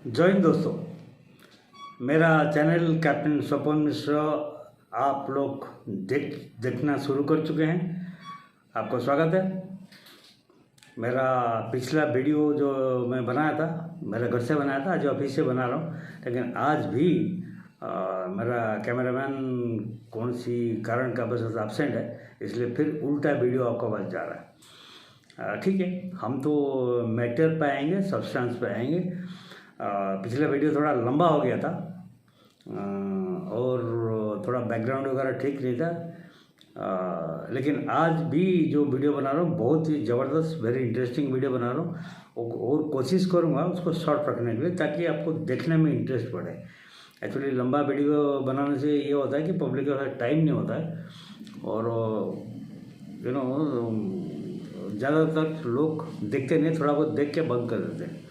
जय हिंद दोस्तों। मेरा चैनल कैप्टन स्वपन मिश्रा आप लोग देखना शुरू कर चुके हैं। आपको स्वागत है। मेरा पिछला वीडियो जो मैं बनाया था मेरे घर से बनाया था, आज ऑफिस से बना रहा हूँ, लेकिन आज भी मेरा कैमरामैन कौन सी कारण का वजह से एब्सेंट है, इसलिए फिर उल्टा वीडियो आपको पास जा रहा है। ठीक है, हम तो मैटर पे आएंगे, सब्सटेंस पे आएंगे। पिछला वीडियो थोड़ा लंबा हो गया था और थोड़ा बैकग्राउंड वगैरह ठीक नहीं था, लेकिन आज भी जो वीडियो बना रहा हूँ बहुत ही ज़बरदस्त, वेरी इंटरेस्टिंग वीडियो बना रहा हूँ और कोशिश करूँगा उसको शॉर्ट रखने के लिए, ताकि आपको देखने में इंटरेस्ट बढ़े। एक्चुअली लंबा वीडियो बनाने से ये होता है कि पब्लिक के पास टाइम नहीं होता है और ज़्यादातर लोग देखते नहीं, थोड़ा बहुत देख के बंद कर देते हैं।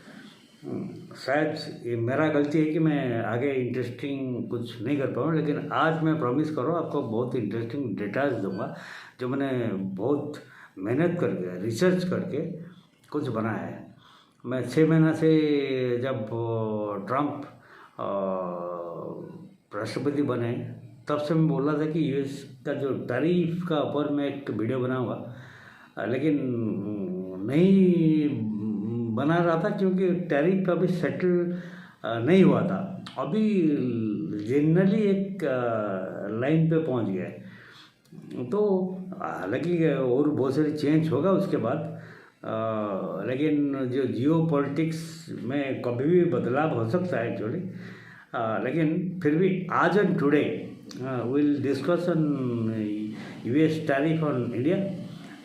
शायद ये मेरा गलती है कि मैं आगे इंटरेस्टिंग कुछ नहीं कर पाऊँ, लेकिन आज मैं प्रॉमिस करूँ आपको बहुत इंटरेस्टिंग डेटाज दूंगा जो मैंने बहुत मेहनत करके रिसर्च करके कुछ बनाया है। मैं 6 महीना से जब ट्रम्प राष्ट्रपति बने तब से मैं बोल रहा था कि यूएस का जो टैरिफ का ऊपर मैं एक वीडियो बनाऊंगा, लेकिन नहीं बना रहा था क्योंकि टैरिफ अभी सेटल नहीं हुआ था। अभी जनरली एक लाइन पे पहुंच गया है, तो हालांकि और बहुत सारी चेंज होगा उसके बाद, लेकिन जो जियो पॉलिटिक्स में कभी भी बदलाव हो सकता है एक्चुअली, लेकिन फिर भी आज and today will discuss on US tariff on India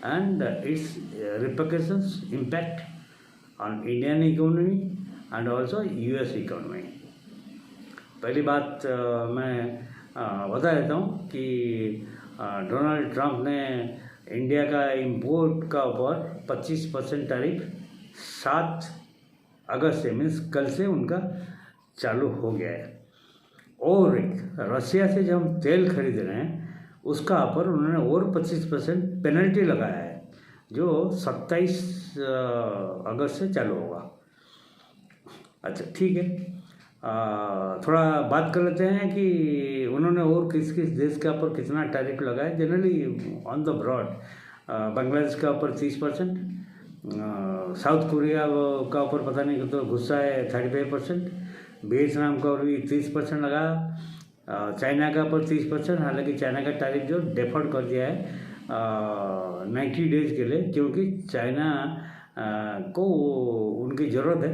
and it's repercussions impact on Indian economy and also US economy। पहली बात मैं बता देता हूँ कि डोनाल्ड ट्रंप ने इंडिया का इंपोर्ट का ऊपर 25% टैरिफ 7 अगस्त से मीन्स कल से उनका चालू हो गया है। और एक रशिया से जो हम तेल खरीद रहे हैं उसका ऊपर उन्होंने और 25% पेनल्टी लगाया है, जो 27 अगस्त से चालू होगा। अच्छा ठीक है, थोड़ा बात कर लेते हैं कि उन्होंने और किस किस देश के ऊपर कितना टैरिफ लगाया। Generally on the broad Bangladesh का ऊपर 30%, साउथ कोरिया का ऊपर पता नहीं तो गुस्सा है 35%, वियतनाम का भी 30% लगा, चाइना का ऊपर 30%। हालांकि चाइना का टैरिफ जो डेफर्ड कर दिया है 90 डेज के लिए, क्योंकि चाइना को उनकी ज़रूरत है,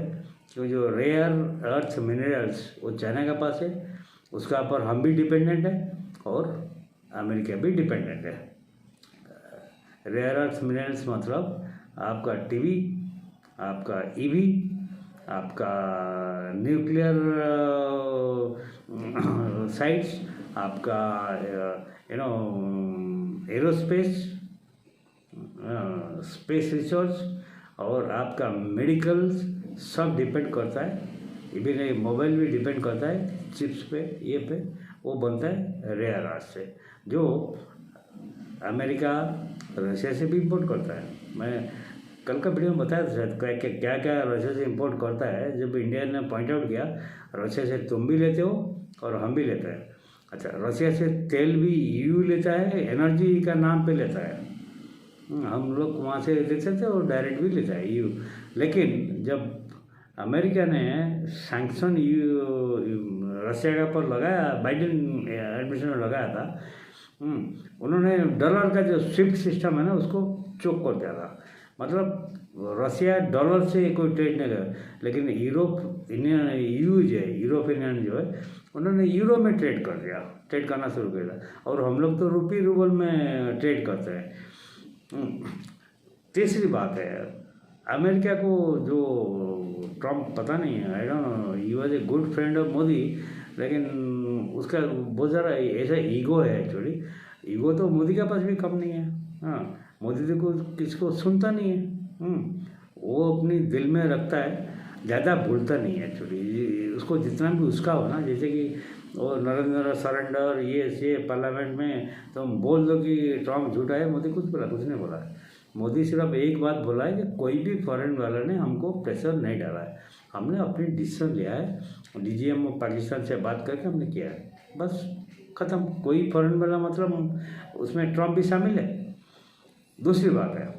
क्योंकि जो रेयर अर्थ मिनरल्स वो चाइना के पास है, उसका ऊपर हम भी डिपेंडेंट है और अमेरिका भी डिपेंडेंट है। रेयर अर्थ मिनरल्स मतलब आपका टीवी, आपका ईवी, आपका न्यूक्लियर साइट्स, आपका एरोस्पेस, स्पेस रिसर्च और आपका मेडिकल्स सब डिपेंड करता है। इवन मोबाइल भी डिपेंड करता है चिप्स पे, ये पे वो बनता है रेयर अर्थ से, जो अमेरिका रशिया से भी इंपोर्ट करता है। मैं कल का वीडियो में बताया था शायद क्या क्या रशिया से इंपोर्ट करता है। जब इंडिया ने पॉइंट आउट किया रशिया से तुम भी लेते हो और हम भी लेते हैं। अच्छा, रशिया से तेल भी ईयू लेता है, एनर्जी का नाम पे लेता है, हम लोग वहाँ से लेते थे और डायरेक्ट भी लेता है ईयू। लेकिन जब अमेरिका ने सैंक्शन रशिया के ऊपर लगाया, बाइडेन एडमिशन में लगाया था, उन्होंने डॉलर का जो स्विफ्ट सिस्टम है ना उसको चोक कर दिया था। मतलब रशिया डॉलर से कोई ट्रेड नहीं कर, लेकिन यूरोप इंडियन ईयू जो है, यूरोपियन यूनियन जो है, उन्होंने यूरो में ट्रेड करना शुरू कर दिया, और हम लोग तो रुपये रूबल में ट्रेड करते हैं। तीसरी बात है, अमेरिका को जो ट्रम्प पता नहीं है, I don't know, he was a good friend of Modi, लेकिन उसका बहुत ज़्यादा ऐसा ईगो है। एक्चुअली ईगो तो मोदी के पास भी कम नहीं है। हाँ, मोदी तो किसको सुनता नहीं है, वो अपनी दिल में रखता है, ज़्यादा भूलता नहीं है। एक्चुअली उसको जितना भी उसका हो ना, जैसे कि वो नरेंद्र सरेंडर ये पार्लियामेंट में तो हम बोल दो कि ट्रम्प झूठा है, मोदी कुछ नहीं बोला। मोदी सिर्फ एक बात बोला है कि कोई भी फॉरेन वाला ने हमको प्रेशर नहीं डाला है, हमने अपनी डिसीजन लिया है, डीजीएम पाकिस्तान से बात करके हमने किया है, बस ख़त्म। कोई फॉरेन वाला मतलब उसमें ट्रम्प भी शामिल है। दूसरी बात है,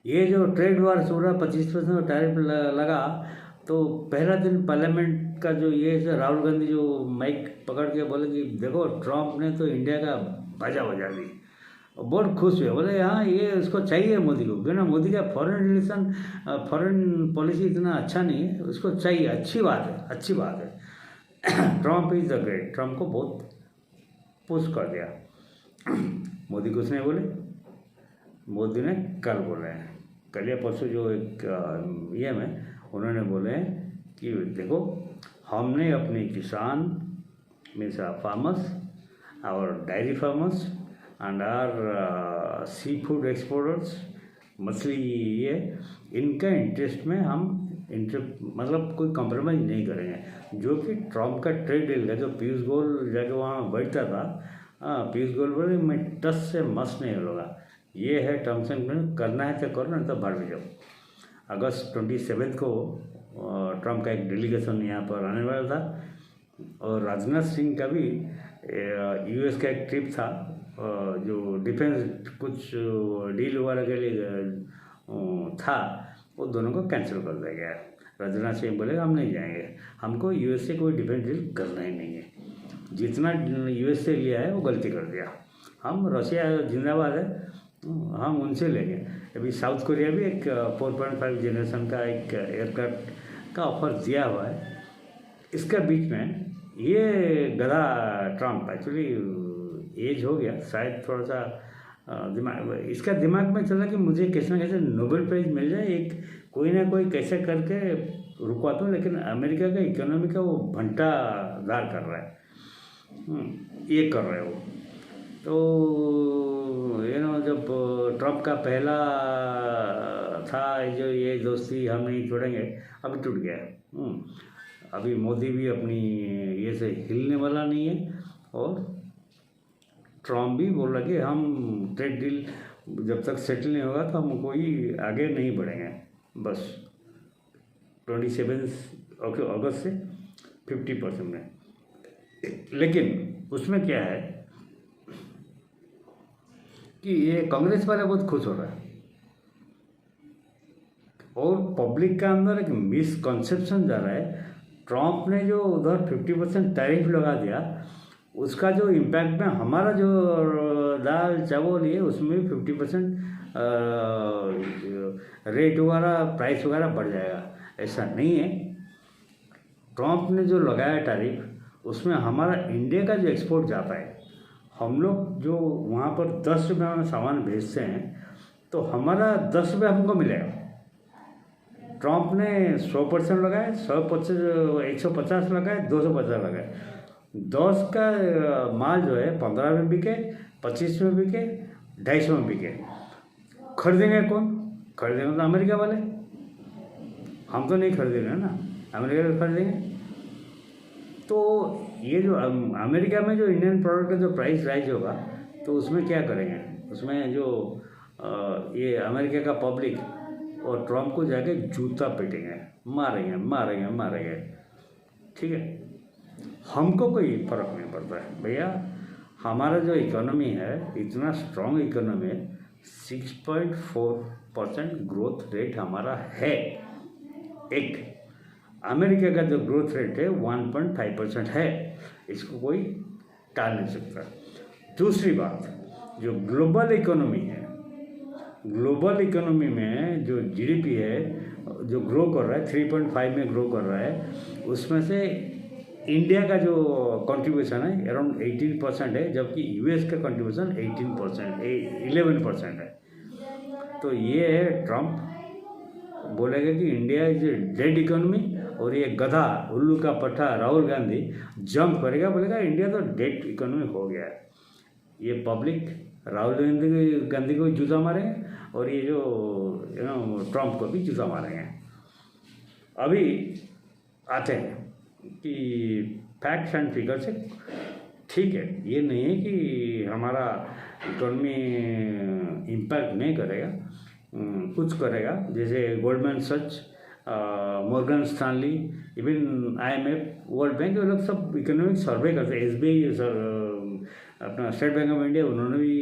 ये जो ट्रेड वार हो रहा 25% टैरिफ लगा, तो पहला दिन पार्लियामेंट का जो ये राहुल गांधी जो माइक पकड़ के बोले कि देखो ट्रम्प ने तो इंडिया का बाजा बजा दी, बहुत खुश हुए, बोले हाँ ये उसको चाहिए मोदी को, क्यों ना मोदी का फॉरेन पॉलिसी इतना अच्छा नहीं है, उसको चाहिए, अच्छी बात है, अच्छी बात है। Trump is the great, Trump को बहुत पुश कर दिया। मोदी कुछ नहीं बोले, मोदी ने कल बोले हैं, कल या परसों जो एक ये में उन्होंने बोले कि देखो हमने अपने किसान मीन्स फार्मर्स और dairy farmers and our seafood exporters, मछली ये इनका इंटरेस्ट में हम मतलब कोई कॉम्प्रोमाइज़ नहीं करेंगे। जो कि ट्रम्प का ट्रेड डील का जो पीयूष गोयल जाके वहाँ बैठता था, पीयूष गोयल बोले मैं टस से मस नहीं होगा, ये है टर्म्स एंड कंडीशन, करना है तो करो, नहीं तो भाड़ में जाओ। अगस्त 27 को ट्रम्प का एक डेलीगेशन यहाँ पर आने वाला था, और राजनाथ सिंह का भी यूएस का एक ट्रिप था, जो डिफेंस कुछ डील वगैरह के लिए था, वो दोनों को कैंसिल कर दिया गया। राजनाथ सिंह बोले हम नहीं जाएंगे, हमको यूएस से कोई डिफेंस डील करना ही नहीं है, जितना यूएस से लिया है वो गलती कर दिया, हम रशिया जिंदाबाद है, हम उनसे लेंगे। अभी साउथ कोरिया भी एक 4.5 जनरेशन का एक एयरक्राफ्ट का ऑफर दिया हुआ है। इसके बीच में ये गधा ट्रम्प एक्चुअली एज हो गया, शायद थोड़ा सा इसका दिमाग में चला कि मुझे कैसे ना कैसे नोबेल प्राइज़ मिल जाए, एक कोई ना कोई कैसे करके रुकवाता हूँ, लेकिन अमेरिका का इकोनॉमी का वो भंटादार कर रहा है, ये कर रहे हो। तो जब ट्रम्प का पहला था जो ये दोस्ती हम नहीं छोड़ेंगे, अभी टूट गया है। अभी मोदी भी अपनी ये से हिलने वाला नहीं है, और ट्रम्प भी बोल रहा कि हम ट्रेड डील जब तक सेटल नहीं होगा तो हम कोई आगे नहीं बढ़ेंगे, बस 27 अगस्त से 50% में। लेकिन उसमें क्या है कि ये कांग्रेस वाले बहुत खुश हो रहा है, और पब्लिक के अंदर एक मिसकंसेप्शन जा रहा है। ट्रम्प ने जो उधर 50% टैरिफ लगा दिया, उसका जो इम्पैक्ट में हमारा जो दाल चावल ये उसमें भी 50% रेट वगैरह प्राइस वगैरह बढ़ जाएगा, ऐसा नहीं है। ट्रम्प ने जो लगाया टैरिफ, उसमें हमारा इंडिया का जो एक्सपोर्ट जाता है, हम लोग जो वहाँ पर 10 रुपये में सामान भेजते हैं, तो हमारा 10 रुपये हमको मिलेगा। ट्रम्प ने 100% लगाए, 150 लगाए, 250 लगाए, 10 का माल जो है 15 में बिके, 25 में बिके, 250 में बिके, खरीदेंगे कौन? खरीदेंगे तो अमेरिका वाले, हम तो नहीं खरीदेंगे ना, अमेरिका वाले खरीदेंगे। तो ये जो अमेरिका में जो इंडियन प्रोडक्ट का जो प्राइस राइज होगा, तो उसमें क्या करेंगे? उसमें जो ये अमेरिका का पब्लिक और ट्रम्प को जाके जूता पीटेंगे, मारेंगे मारेंगे मारेंगे, ठीक है। हमको कोई फ़र्क नहीं पड़ता है भैया, हमारा जो इकोनॉमी है इतना स्ट्रॉन्ग इकोनॉमी है, 6.4% ग्रोथ रेट हमारा है। एक अमेरिका का जो ग्रोथ रेट है 1.5% है, इसको कोई टाल नहीं सकता। दूसरी बात, जो ग्लोबल इकोनॉमी है, ग्लोबल इकोनॉमी में जो जीडीपी है जो ग्रो कर रहा है 3.5 में ग्रो कर रहा है, उसमें से इंडिया का जो कंट्रीब्यूशन है अराउंड 18% है, जबकि यूएस का कंट्रीब्यूशन 11% है। तो ये है ट्रम्प बोलेगा कि India is a dead economy, और ये गधा उल्लू का पट्टा राहुल गांधी जंप करेगा, बोलेगा इंडिया तो डेड इकोनॉमी हो गया है। ये पब्लिक राहुल गांधी को भी जूता मारेंगे, और ये जो ट्रम्प को भी जूता मारेंगे। अभी आते हैं कि फैक्ट्स एंड फिगर से ठीक है, ये नहीं है कि हमारा इकोनॉमी इम्पैक्ट नहीं करेगा, कुछ करेगा। जैसे Goldman Sachs Morgan Stanley, even IMF, world bank, ये लोग सब इकोनॉमिक सर्वे करते हैं। SBI सर, अपना स्टेट बैंक ऑफ इंडिया, उन्होंने भी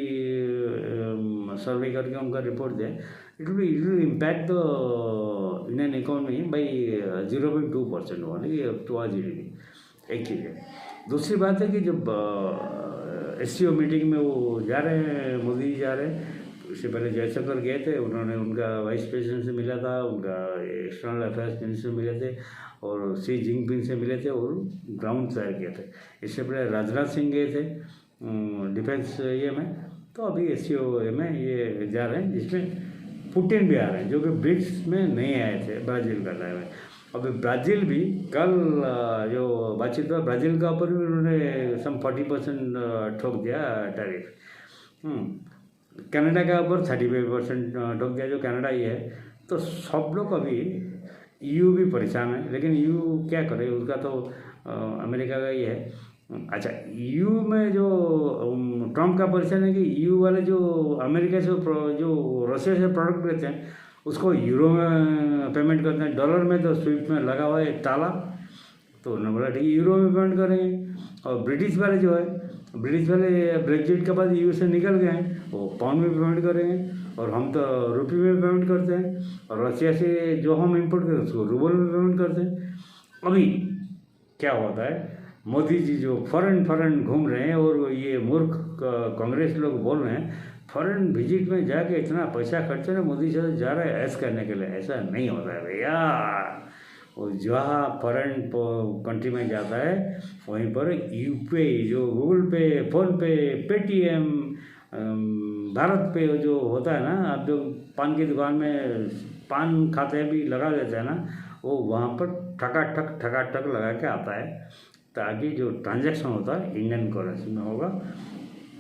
सर्वे करके उनका रिपोर्ट दिया। It will impact the Indian economy by 0.2% only to our GDP। एक चीज़ है। दूसरी बात है कि जब SCO मीटिंग में वो जा रहे हैं, मोदी जी जा रहे हैं, उससे पहले जयशंकर गए थे, उन्होंने उनका वाइस प्रेसिडेंट से मिला था, उनका एक्सटर्नल अफेयर्स मिनिस्टर मिले थे, और शी जिनपिंग से मिले थे और ग्राउंड तैयार किए थे। इससे पहले राजनाथ सिंह गए थे डिफेंस ये में। तो अभी SCO में ये जा रहे हैं, जिसमें पुतिन भी आ रहे हैं, जो कि ब्रिक्स में नहीं आए थे ब्राज़ील का टाइम में। अभी ब्राज़ील भी कल जो बातचीत हुआ, ब्राज़ील का ऊपर भी उन्होंने सम 40% ठोक दिया टैरिफ। कनाडा का ऊपर 35% ठोक दिया, जो कनाडा ही है। तो सब लोग अभी, EU भी परेशान है, लेकिन EU क्या करे, उसका तो अमेरिका का ही है। अच्छा, EU में जो ट्रम्प का परेशान है कि EU वाले जो अमेरिका से जो रशिया से प्रोडक्ट लेते हैं, उसको यूरो में पेमेंट करते हैं, डॉलर में तो स्विफ्ट में लगा हुआ है ताला। तो उन्होंने बोला ठीक है, यूरो में पेमेंट करेंगे। और ब्रिटिश वाले जो है, ब्रिटिश वाले ब्रेक्जिट के बाद EU से निकल गए हैं, वो पाउंड में पेमेंट करेंगे, और हम तो रुपये में पेमेंट करते हैं। और रशिया से जो हम इंपोर्ट करते हैं उसको रूबल में पेमेंट करते हैं। अभी क्या होता है, मोदी जी जो फॉरेन घूम रहे हैं, और ये मूर्ख कांग्रेस लोग बोल रहे हैं फॉरेन विजिट में जाके इतना पैसा खर्च ना, मोदी जी जा रहा है ऐश करने के लिए। ऐसा नहीं होता है भैया। वो जहाँ फॉरेन कंट्री में जाता है, वहीं पर UPI, जो गूगल पे, फ़ोनपे, पेटीएम, भारत पे जो होता है ना, आप जो पान की दुकान में पान खाते भी लगा देते हैं ना, वो वहाँ पर ठकाठक लगा के आता है, ताकि जो ट्रांजैक्शन होता है इंडियन करेंसी में होगा।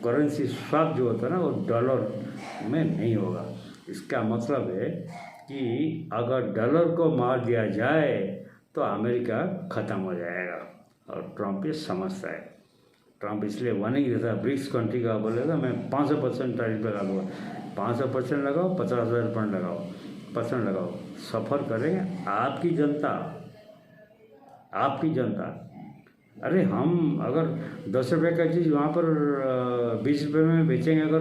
करेंसी स्वैप जो होता है ना, वो डॉलर में नहीं होगा। इसका मतलब है कि अगर डॉलर को मार दिया जाए तो अमेरिका ख़त्म हो जाएगा, और ट्रम्प ये समझता है। ट्रम्प इसलिए वार्निंग देता है ब्रिक्स कंट्री का, बोलेगा मैं 500% टैरिफ लगा दूँगा। 500% लगाओ, 50,000 परसेंट लगाओ, सफ़र करेंगे आपकी जनता। अरे हम अगर 10 रुपये का चीज़ वहाँ पर 20 रुपये में बेचेंगे, अगर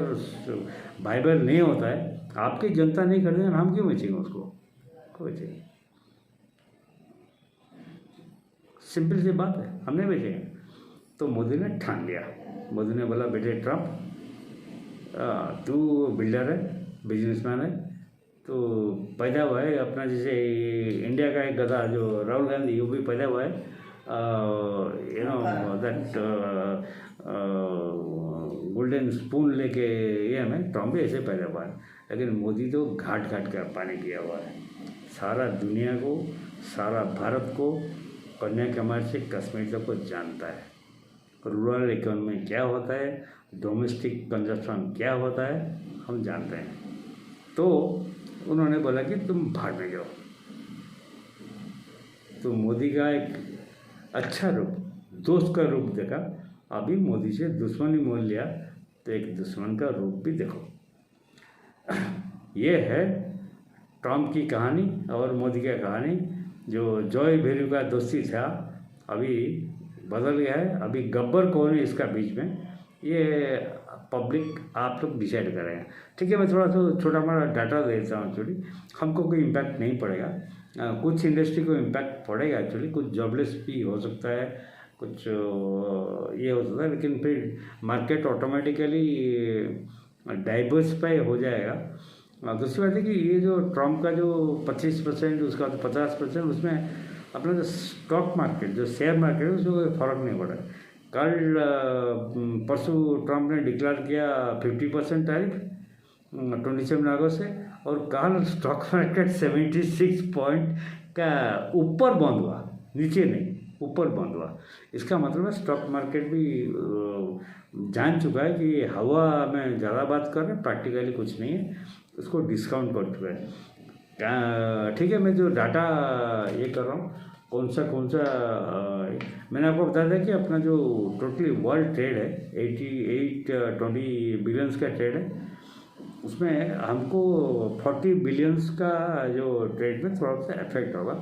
वाइबल नहीं होता है, आपकी जनता नहीं खरीदेंगे, हम क्यों बेचेंगे उसको? बेचेंगे, सिंपल सी बात है, हम नहीं बेचेंगे। तो मोदी ने ठान लिया। मोदी ने बोला बेटे ट्रम्प, तू बिल्डर है, बिजनेसमैन है, तो पैदा हुआ है अपना, जैसे इंडिया का एक गधा जो राहुल गांधी, वो भी पैदा हुआ है दैट गोल्डन स्पून लेके, ये हमें ट्रम्प भी ऐसे पैदा हुआ है। लेकिन मोदी तो घाट कर पानी किया हुआ है। सारा दुनिया को, सारा भारत को, कन्याकुमारी से कश्मीर तक को जानता है। रूरल इकोनॉमी क्या होता है, डोमेस्टिक कंजप्शन क्या होता है, हम जानते हैं। तो उन्होंने बोला कि तुम भाड़ में जाओ। तो मोदी का एक अच्छा रूप, दोस्त का रूप देखा। अभी मोदी से दुश्मनी मोल लिया, तो एक दुश्मन का रूप भी देखो। ये है ट्रम्प की कहानी और मोदी की कहानी। जो जॉय भेरू का दोस्ती था, अभी बदल गया है। अभी गब्बर कौन है इसका बीच में, ये पब्लिक आप लोग डिसाइड करेंगे। ठीक है, मैं थोड़ा सा छोटा मोटा डाटा देता हूँ। एक्चुअली हमको कोई इम्पैक्ट नहीं पड़ेगा, कुछ इंडस्ट्री को इम्पैक्ट पड़ेगा एक्चुअली, कुछ जॉबलेस भी हो सकता है, कुछ ये हो सकता है, लेकिन फिर मार्केट ऑटोमेटिकली डाइवर्सिफाई हो जाएगा। दूसरी बात है कि ये जो ट्रम्प का जो 25%, उसका 50%, उसमें अपना जो स्टॉक मार्केट, जो शेयर मार्केट है, उसमें कोई फ़र्क नहीं पड़ा। कल परसों ट्रम्प ने डिक्लेयर किया 50% टैरिफ 27 अगस्त से, और कल स्टॉक मार्केट 76 पॉइंट का ऊपर बंद हुआ, नीचे नहीं, ऊपर बंद हुआ। इसका मतलब है स्टॉक मार्केट भी जान चुका है कि हवा में ज़्यादा बात कर रहे हैं, प्रैक्टिकली कुछ नहीं है, उसको डिस्काउंट कर चुका है। ठीक है, मैं जो डाटा ये कर रहा हूँ, कौन सा मैंने आपको बताया था कि अपना जो टोटली वर्ल्ड ट्रेड है 88-20 बिलियंस का ट्रेड है। उसमें हमको 40 बिलियंस का जो ट्रेड में थोड़ा सा इफेक्ट होगा,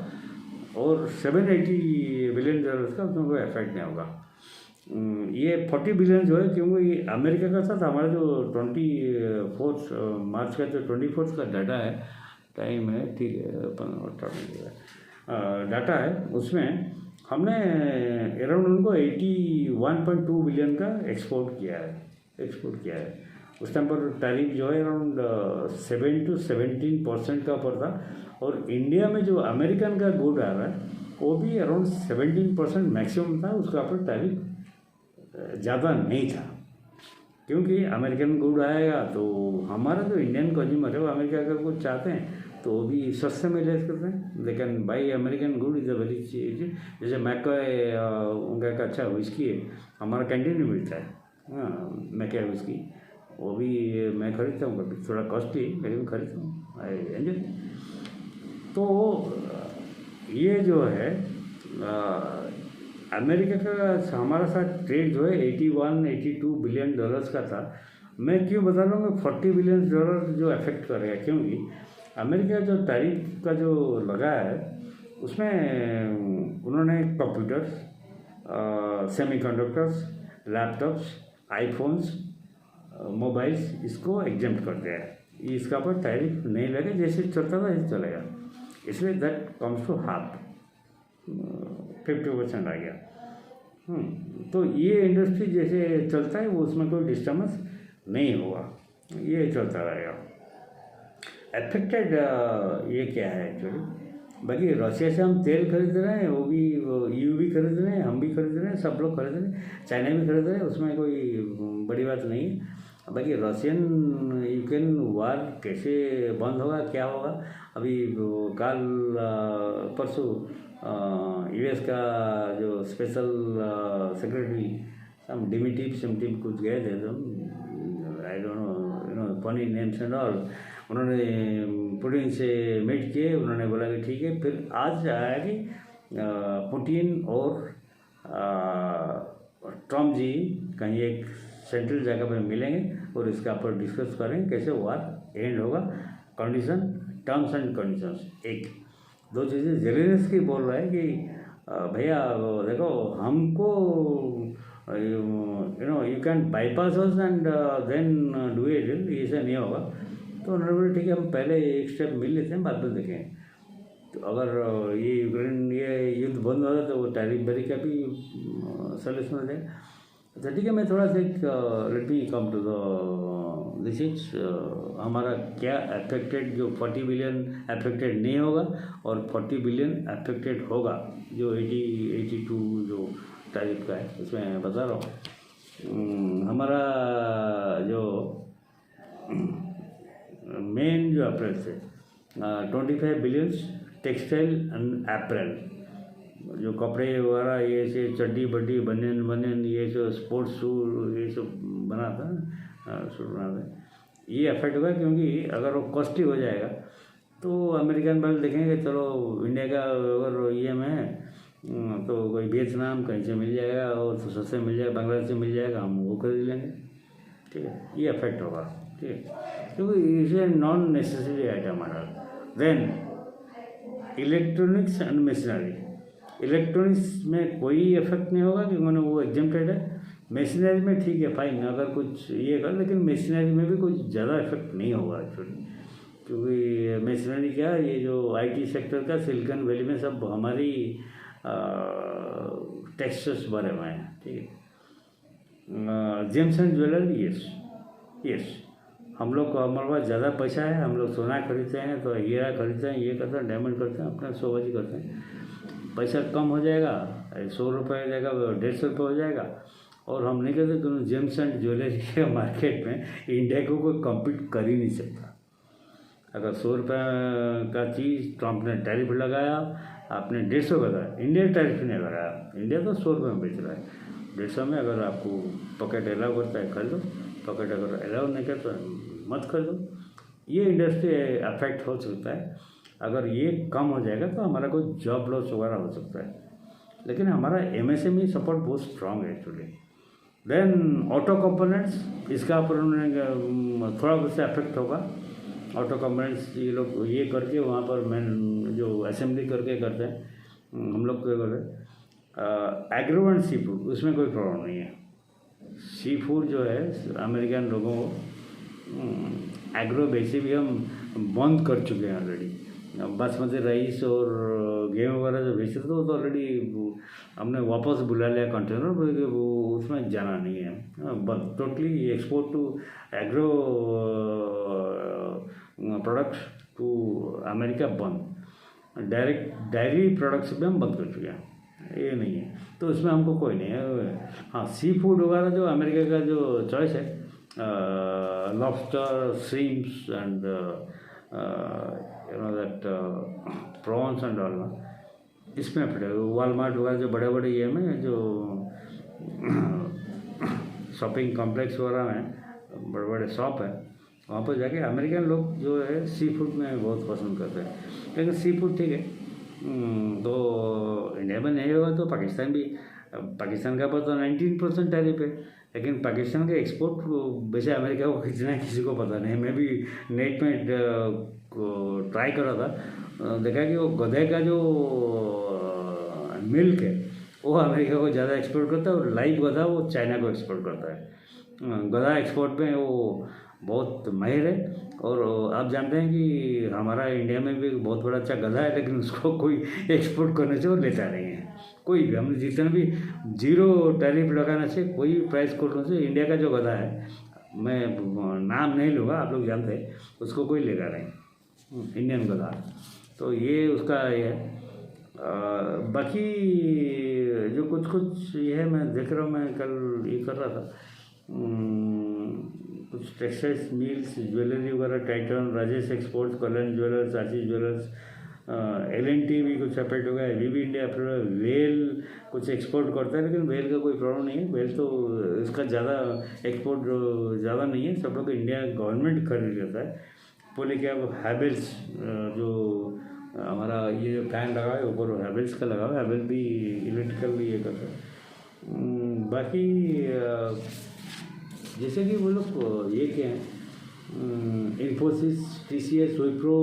और 780 बिलियन डॉलर्स का उसमें कोई इफेक्ट नहीं होगा। ये 40 बिलियन जो है, क्योंकि ये अमेरिका का साथ हमारा जो 24 मार्च का जो 24 का डाटा है, टाइम है, ठीक है, डाटा है, उसमें हमने अराउंड उनको 81.2 बिलियन का एक्सपोर्ट किया है। उस टाइम पर टैरिफ जो है अराउंड 7 to 17% का ऊपर था, और इंडिया में जो अमेरिकन का गुड आ रहा है वो भी अराउंड 17% मैक्सिमम था, उसका ऊपर टैरिफ ज़्यादा नहीं था। क्योंकि अमेरिकन गुड आएगा तो हमारा जो इंडियन कंज्यूमर है वो अमेरिका का कुछ चाहते हैं तो वो भी सस्ते में ले सकते हैं, लेकिन by American good is a very चीज। जैसे मैकॉय उनका एक अच्छा विस्की है, हमारा कैंटीन में मिलता है, हाँ, मैकॉय विस्की, वो भी मैं खरीदता हूँ, कभी थोड़ा कॉस्टली लेकिन खरीदता हूँ, आई एंजॉय। तो ये जो है अमेरिका का हमारा साथ ट्रेड जो है 82 बिलियन डॉलर्स का था। मैं क्यों बता रहा हूँ कि 40 बिलियन डॉलर जो अफेक्ट करेगा, क्योंकि अमेरिका जो टैरिफ का जो लगा है उसमें उन्होंने computers, semiconductors, laptops, iPhones, mobiles, इसको एग्जेम्प्ट कर दिया है। इसका पर टैरिफ नहीं लगे, जैसे चलता था ऐसे चलेगा, इसलिए दैट कम्स टू हाफ 50% आ गया। तो ये इंडस्ट्री जैसे चलता है वो उसमें कोई डिस्टर्बेंस नहीं होगा, ये चलता रहेगा। अफेक्टेड ये क्या है एक्चुअली, बाकी रशिया से हम तेल खरीद रहे हैं, वो भी EU भी खरीद रहे हैं, हम भी खरीद रहे हैं, सब लोग खरीद रहे हैं, चाइना भी खरीद रहे हैं, उसमें कोई बड़ी बात नहीं है। बाकी रशियन यूक्रेन वार कैसे बंद होगा, क्या होगा, अभी कल परसों US का जो स्पेशल सेक्रेटरी सम डिमिट्री कुछ गए थे, तो I don't know funny names and all, उन्होंने पुतिन से मीट किए, उन्होंने बोला कि ठीक है। फिर आज आया कि पुतिन और ट्रम्प जी कहीं एक सेंट्रल जगह पर मिलेंगे और इसका ऊपर डिस्कस करेंगे कैसे वार एंड होगा, कंडीशन, टर्म्स एंड कंडीशंस। एक दो चीज़ें जेलेंस्की बोल रहा है कि भैया देखो हमको you can bypass us and then do it, ऐसा नहीं होगा। तो उन्होंने बोला ठीक है, हम पहले एक स्टेप मिल लेते हैं, बाद में देखें। तो अगर ये यूक्रेन ये युद्ध बंद हो जाए तो वो टैरिफ बैरी का भी सॉल्यूशन हो जाएगा। तो ठीक है, मैं थोड़ा सा let me come to the this is हमारा क्या अफेक्टेड, जो 40 बिलियन अफेक्टेड नहीं होगा और 40 बिलियन अफेक्टेड होगा, जो 82 जो टैरिफ का है उसमें बता रहा हूँ। हमारा जो मेन जो अप्रैल से 25 बिलियंस टेक्सटाइल एंड अप्रैल, जो कपड़े वगैरह, ये से चड्डी बड्डी बनियन ये जो स्पोर्ट्स शूज ये सब बनाता है, शूट बनाता है, ये अफेक्ट होगा। क्योंकि अगर वो कॉस्टली हो जाएगा तो अमेरिकन वाले देखेंगे चलो इंडिया का अगर ये में है तो कोई वियतनाम कहीं से मिल जाएगा और तो सस्ते मिल जाएगा, बांग्लादेश से मिल जाएगा, हम वो खरीद लेंगे, ठीक है, ये अफेक्ट होगा, ठीक है, क्योंकि इसे नॉन नेसेसरी आइटम आ रहा। Then electronics and machinery, electronics में कोई इफेक्ट नहीं होगा क्योंकि मैंने वो एग्जेम्प्टेड है। मशीनरी में ठीक है, फाइन, अगर कुछ ये कर, लेकिन मशीनरी में भी कुछ ज़्यादा इफेक्ट नहीं होगा एक्चुअली, क्योंकि मशीनरी क्या, ये जो IT सेक्टर का सिलिकॉन वैली में सब हमारी टेक्सचर्स भरे हुए हैं, ठीक है। जेम्स एंड ज्वेलरी, यस, हम लोग को, हमारे पास ज़्यादा पैसा है, हम लोग सोना खरीदते हैं तो हीरा खरीदते हैं, ये करते हैं, डायमंड करते हैं, अपना सोबाजी करते हैं। पैसा कम हो जाएगा, 100 रुपये हो जाएगा, 150 रुपये हो जाएगा, और हम नहीं कहते दोनों जेम्स एंड ज्वेलरी के मार्केट में इंडिया को कोई कम्पीट कर ही नहीं सकता। अगर 100 रुपये का चीज़ ट्रम्प ने टैरिफ लगाया, आपने 150 का था, इंडिया टैरिफ नहीं लगाया, इंडिया तो 100 रुपये में बेच रहा है, 150 में अगर आपको पॉकेट अलाउ करता है खरीदो, पॉकेट अगर अलाउ नहीं करता मत खरीदो। ये इंडस्ट्री अफेक्ट हो सकता है, अगर ये कम हो जाएगा तो हमारा कोई जॉब लॉस वगैरह हो सकता है, लेकिन हमारा MSME सपोर्ट बहुत स्ट्रांग है एक्चुअली। देन ऑटो कंपोनेंट्स, इसका पर उन्होंने थोड़ा बहुत से अफेक्ट होगा। ऑटो कंपोनेंट्स ये लोग ये करके वहाँ पर मैन जो असेंबली करके करते हैं, हम लोग क्या करते हैं। एग्रो एंड सी फूड, उसमें कोई प्रॉब्लम नहीं है। सी फूड जो है अमेरिकन लोगों को, एग्रो बेसिक भी हम बंद कर चुके हैं ऑलरेडी। बासमती राइस और गेहूँ वगैरह जो बेचते थे वो तो ऑलरेडी हमने वापस बुला लिया कंटेनर, क्योंकि वो उसमें जाना नहीं है। But totally export to agro products to America बंद। डायरेक्ट डायरी प्रोडक्ट्स भी हम बंद कर चुके हैं, ये नहीं है। तो इसमें हमको कोई नहीं है। हाँ, सी फूड वगैरह जो अमेरिका का जो चॉइस है, lobster, shrimps and that prawns and all, इसमें फिर वॉलमार्ट वगैरह जो बड़े बड़े ये में जो शॉपिंग कॉम्प्लेक्स वगैरह में बड़े बड़े शॉप है, वहाँ पर जाके अमेरिकन लोग जो है सी फूड में बहुत पसंद करते हैं। लेकिन सी फूड ठीक है, तो इंडिया में नहीं होगा तो पाकिस्तान भी, पाकिस्तान का पर तो 19% टैरिफ है, लेकिन पाकिस्तान के एक्सपोर्ट वैसे अमेरिका को खींचना है किसी को पता नहीं। मैं भी नेट में ट्राई कर रहा था, देखा कि वो गधे का जो मिल्क है वो अमेरिका को ज़्यादा एक्सपोर्ट करता है, और लाइव गधा वो चाइना को एक्सपोर्ट करता है। गधा एक्सपोर्ट में वो बहुत माहिर है। और आप जानते हैं कि हमारा इंडिया में भी बहुत बड़ा अच्छा गधा है, लेकिन उसको कोई एक्सपोर्ट करने से वो लेता नहीं है। कोई भी, हमने जितना भी 0 टैरिफ लगाने से, कोई प्राइस करने से, इंडिया का जो गधा है, मैं नाम नहीं लूँगा, आप लोग जानते हैं, उसको कोई लेगा नहीं, इंडियन गधा। तो ये उसका ये है। बाकी जो कुछ ये है, मैं देख रहा हूँ, मैं कल ये कर रहा था, कुछ टेक्सटाइल्स मिल्स, ज्वेलरी वगैरह, टाइटन, राजेश एक्सपोर्ट्स, कल्याण ज्वेलर्स, आशीष ज्वेलर्स, L&T भी कुछ अफेक्ट हो गया। भी इंडिया वेल कुछ एक्सपोर्ट करता है, लेकिन वेल का कोई प्रॉब्लम नहीं है। वेल तो इसका ज़्यादा एक्सपोर्ट ज़्यादा नहीं है, सब लोग इंडिया गवर्नमेंट खरीद लेता है। बोले कि अब हैवेल्स जो हमारा ये जो फैन लगा है ऊपर हैवेल्स का लगा हुआ है, हैवेल्स भी इलेक्ट्रिकल भी ये करता है। बाकी जैसे कि वो लोग ये क्या है, इन्फोसिस, TCS, विप्रो,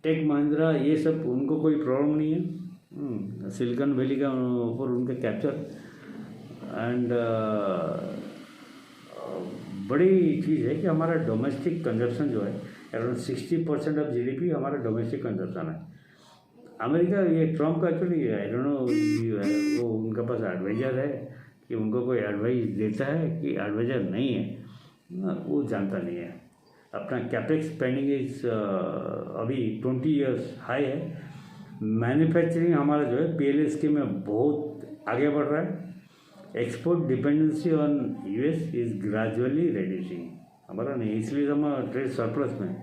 टेक महिंद्रा, ये सब उनको कोई प्रॉब्लम नहीं है। सिलिकॉन वैली का ऊपर उनका कैप्चर एंड बड़ी चीज़ है कि हमारा डोमेस्टिक कंजप्शन जो है अराउंड 60% ऑफ GDP हमारा डोमेस्टिक कंजप्शन है। अमेरिका ये ट्रम्प का एक्चुअली आई डोंट नो, वो उनका पास एडवाइजर है कि उनको कोई एडवाइस देता है कि एडवाइजर नहीं है, वो जानता नहीं है। अपना कैपेक्स स्पेंडिंग इज अभी 20 ईयर्स हाई है। मैन्युफैक्चरिंग हमारा जो है PLSK में बहुत आगे बढ़ रहा है। Export dependency on US is gradually reducing, हमारा नहीं, इसलिए हम ट्रेड सरप्लस में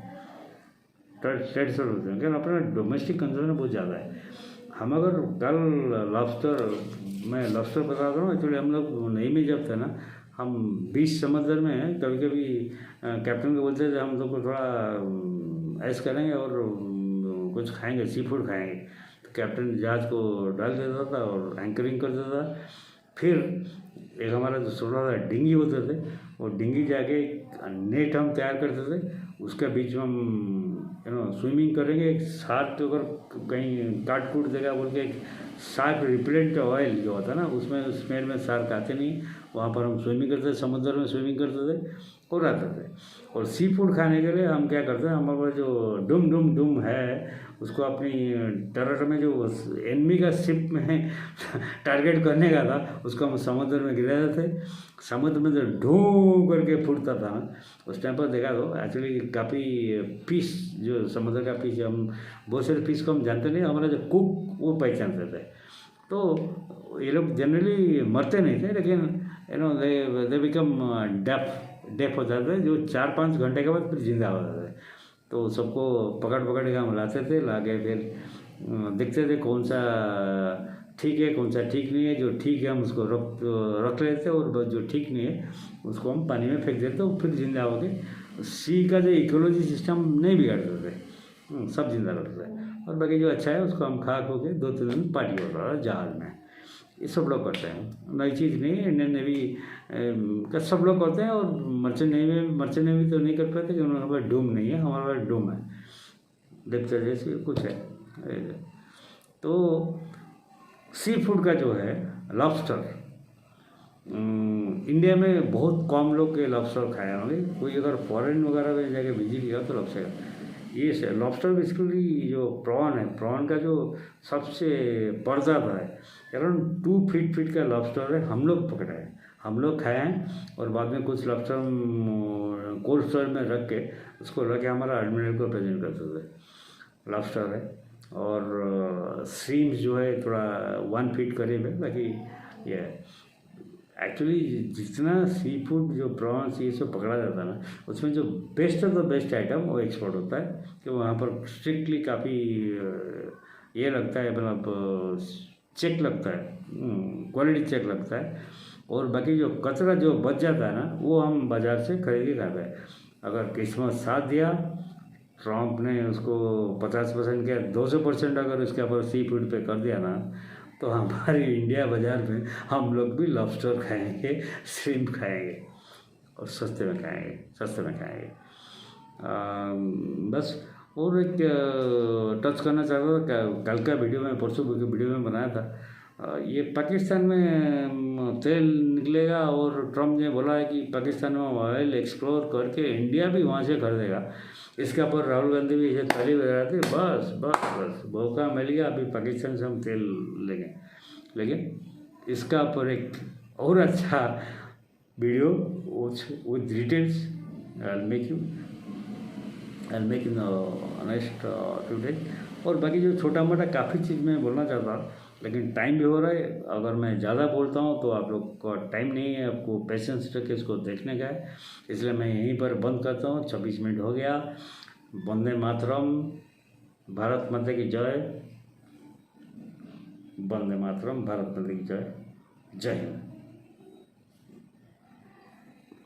क्योंकि अपना डोमेस्टिक कंजम्पशन बहुत ज़्यादा है। हम अगर कल मैं लॉबस्टर बता रहा हूँ, एक्चुअली हम लोग नई में जब थे ना, हम बीच समुद्र में हैं, कभी कभी कैप्टन को बोलते थे हम लोग को थोड़ा ऐश करेंगे और कुछ खाएंगे, सी फूड खाएंगे, तो कैप्टन जहाज़ को डाल देता था और एंकरिंग कर देता था। फिर एक हमारा जो छोटा सा डिंगी होते थे, वो डिंगी जाके नेट हम तैयार करते थे, उसके बीच में हम स्विमिंग करेंगे। एक शार्क अगर कहीं काट कूट देगा बोल के, एक शार्क रिपेलेंट ऑयल जो होता है ना, उसमें स्मेल में शार्क आते नहीं, वहाँ पर हम स्विमिंग करते थे, समुद्र में स्विमिंग करते थे और आते थे। और सी फूड खाने के लिए हम क्या करते हैं, हमारे पास जो डुम है, उसको अपनी टेरर में जो एनिमी का शिप में टारगेट करने का था, उसको हम समुद्र में गिरा देते थे। समुद्र में जो ढूँ करके फूटता था, उस टाइम पर देखा तो एक्चुअली काफ़ी फिश, जो समुद्र का फिश, हम बहुत सारे फिश को हम जानते नहीं, हमारा जो कुक वो पहचानते थे। तो ये लोग जनरली मरते नहीं थे, लेकिन दे बिकम डेफ हो जाते थे, जो 4-5 घंटे के बाद फिर जिंदा हो जाते थे। तो सबको पकड़ के हम लाते थे, ला के फिर देखते थे कौन सा ठीक है कौन सा ठीक नहीं है। जो ठीक है हम उसको रख लेते थे, और जो ठीक नहीं है उसको हम पानी में फेंक देते, तो फिर जिंदा हो गए। सी का जो इकोलॉजी सिस्टम नहीं बिगाड़ते थे, सब जिंदा रहते थे। और बाकी जो अच्छा है उसको हम खा के 2-3 दिन पार्टी हो रहा है जहाज में। ये सब लोग करते हैं, नई चीज़ नहीं है। इंडियन नेवी का सब लोग करते हैं, और मर्चेंट नेवी तो नहीं कर पाते क्योंकि उनके पास डूम नहीं है, हमारे पास डूम है, लेक्चर जैसे कुछ है। तो सी फूड का जो है लॉबस्टर, इंडिया में बहुत कम लोग ये लॉबस्टर खाए होंगे। कोई अगर फॉरेन वगैरह में जाके विजिट किया तो लॉबस्टर, ये से लॉबस्टर बेसिकली जो प्रॉन है, प्रॉन का जो सबसे पर्दादा है, अराउंड 2 फीट का लॉबस्टर है, हम लोग पकड़ा है, हम लोग खाए हैं। और बाद में कुछ लॉबस्टर कोल्ड स्टोरेज में रख के उसको रख के हमारा एडमिरल को प्रेजेंट करते थे। लॉबस्टर है, और श्रीम्स जो है थोड़ा 1 फीट करीब है। बाकी ये एक्चुअली जितना सी फूड जो प्रॉन्स ये सब पकड़ा जाता है ना, उसमें जो best of the best item वो एक्सपोर्ट होता है, कि वहाँ पर स्ट्रिक्टली काफ़ी ये लगता है, मतलब चेक लगता है, क्वालिटी चेक लगता है। और बाकी जो कचरा जो बच जाता है ना, वो हम बाज़ार से खरीद के खाते हैं। अगर किस्मत साथ दिया, ट्रम्प ने उसको 50% किया, 200% अगर उसके ऊपर सी फूड पे कर दिया ना, तो हमारे इंडिया बाज़ार में हम लोग भी लॉबस्टर खाएंगे, श्रिम्प खाएंगे, और सस्ते में खाएंगे। बस। और एक टच करना चाहता था, कल का वीडियो में, परसों की वीडियो में बनाया था। ये पाकिस्तान में तेल निकलेगा, और ट्रम्प ने बोला है कि पाकिस्तान में ऑयल एक्सप्लोर करके इंडिया भी वहाँ से खरीदेगा। इसके ऊपर राहुल गांधी भी इसे ताली बजा रहे थे, बस मौका मिल गया, अभी पाकिस्तान से हम तेल लेंगे। लेकिन इसका ऊपर एक और अच्छा video with details I make in next today. और बाकी जो छोटा मोटा काफ़ी चीज़ मैं बोलना चाहता, लेकिन टाइम भी हो रहा है। अगर मैं ज़्यादा बोलता हूँ तो आप लोग का टाइम नहीं है, आपको पेशेंस रख के इसको देखने का है, इसलिए मैं यहीं पर बंद करता हूँ। 26 मिनट हो गया। वंदे मातरम, भारत माता की जय। वंदे मातरम, भारत माता की जय। जय हिंद।